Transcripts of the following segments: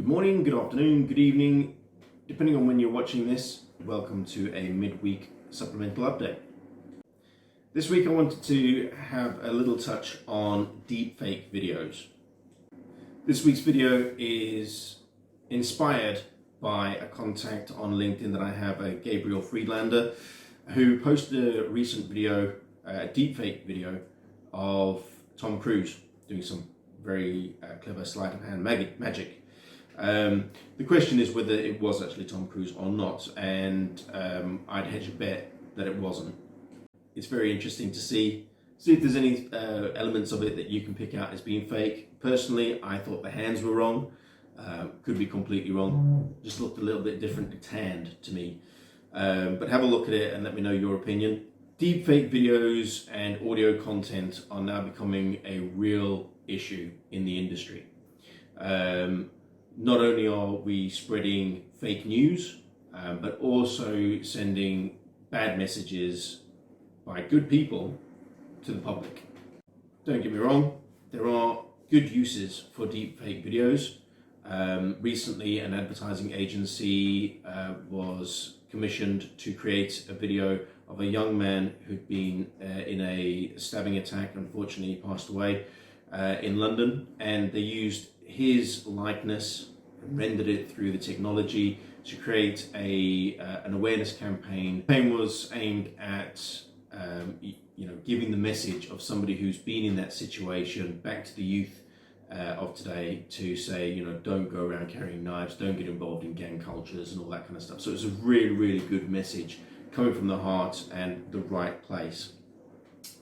Good morning, good afternoon, good evening, depending on when you're watching this. Welcome to a midweek supplemental update. This week I wanted to have a little touch on deepfake videos. This week's video is inspired by a contact on LinkedIn that I have, Gabriel Friedlander, who posted a recent video, a deepfake video of Tom Cruise doing some very clever sleight of hand magic. The question is whether it was actually Tom Cruise or not, and I'd hedge a bet that it wasn't. It's very interesting to see if there's any elements of it that you can pick out as being fake. Personally, I thought the hands were wrong. Could be completely wrong. Just looked a little bit differently tanned to me. But have a look at it and let me know your opinion. Deepfake videos and audio content are now becoming a real issue in the industry. Not only are we spreading fake news, but also sending bad messages by good people to the public. Don't get me wrong, there are good uses for deepfake videos. Recently, an advertising agency was commissioned to create a video of a young man who'd been in a stabbing attack, unfortunately passed away in London, and they used his likeness and rendered it through the technology to create an awareness campaign. The campaign was aimed at giving the message of somebody who's been in that situation back to the youth of today, to say, don't go around carrying knives, don't get involved in gang cultures and all that kind of stuff. So it's a really good message coming from the heart and the right place.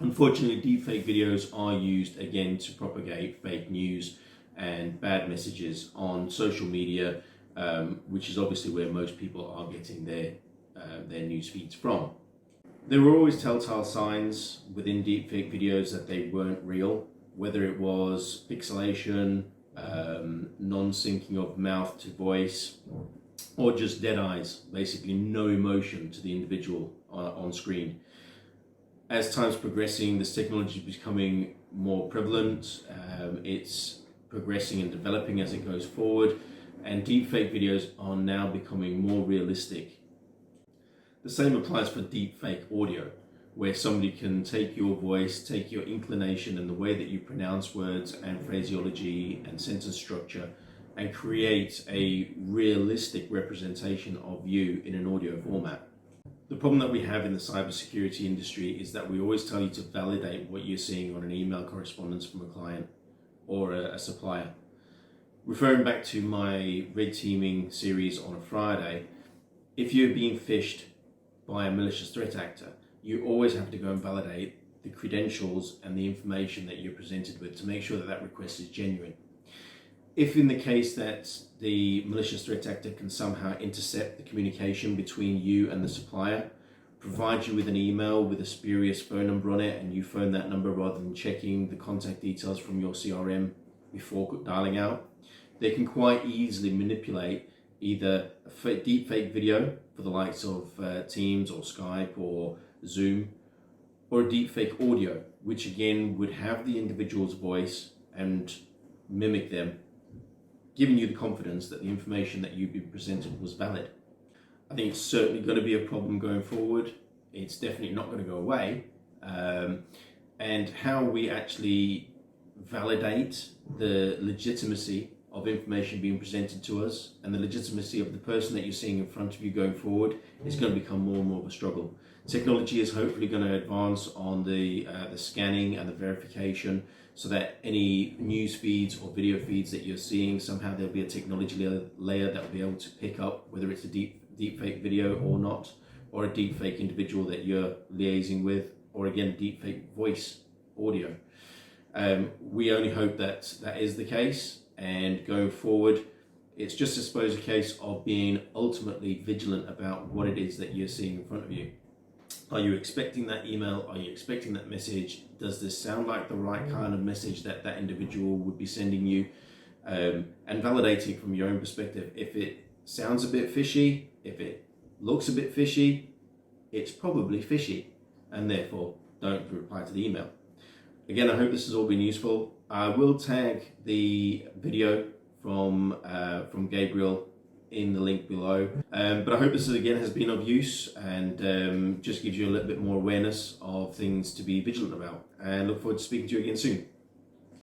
Unfortunately, deepfake videos are used again to propagate fake news and bad messages on social media, which is obviously where most people are getting their news feeds from. There were always telltale signs within deepfake videos that they weren't real, whether it was pixelation, non-syncing of mouth to voice, or just dead eyes, basically no emotion to the individual on screen. As time's progressing, this technology is becoming more prevalent. It's progressing and developing as it goes forward, and deepfake videos are now becoming more realistic. The same applies for deepfake audio, where somebody can take your voice, take your inclination and the way that you pronounce words and phraseology and sentence structure, and create a realistic representation of you in an audio format. The problem that we have in the cybersecurity industry is that we always tell you to validate what you're seeing on an email correspondence from a client or a supplier. Referring back to my red teaming series on a Friday, if you're being phished by a malicious threat actor, you always have to go and validate the credentials and the information that you're presented with to make sure that that request is genuine. If in the case that the malicious threat actor can somehow intercept the communication between you and the supplier, provide you with an email with a spurious phone number on it, and you phone that number rather than checking the contact details from your CRM before dialing out, they can quite easily manipulate either a deepfake video for the likes of Teams or Skype or Zoom, or a deepfake audio, which again would have the individual's voice and mimic them, giving you the confidence that the information that you've been presented was valid. I think it's certainly going to be a problem going forward. It's definitely not going to go away. And how we actually validate the legitimacy of information being presented to us and the legitimacy of the person that you're seeing in front of you going forward is going to become more and more of a struggle. Technology is hopefully going to advance on the scanning and the verification, so that any news feeds or video feeds that you're seeing, somehow there'll be a technology layer that will be able to pick up whether it's a deepfake video or not, or a deepfake individual that you're liaising with, or again, deepfake voice audio. We only hope that that is the case, and going forward, it's just, I suppose, a case of being ultimately vigilant about what it is that you're seeing in front of you. Are you expecting that email? Are you expecting that message? Does this sound like the right kind of message that that individual would be sending you? And validating from your own perspective. If it sounds a bit fishy, if it looks a bit fishy, it's probably fishy, and therefore don't reply to the email. Again, I hope this has all been useful. I will tag the video from Gabriel in the link below. But I hope this again has been of use and just gives you a little bit more awareness of things to be vigilant about. And look forward to speaking to you again soon.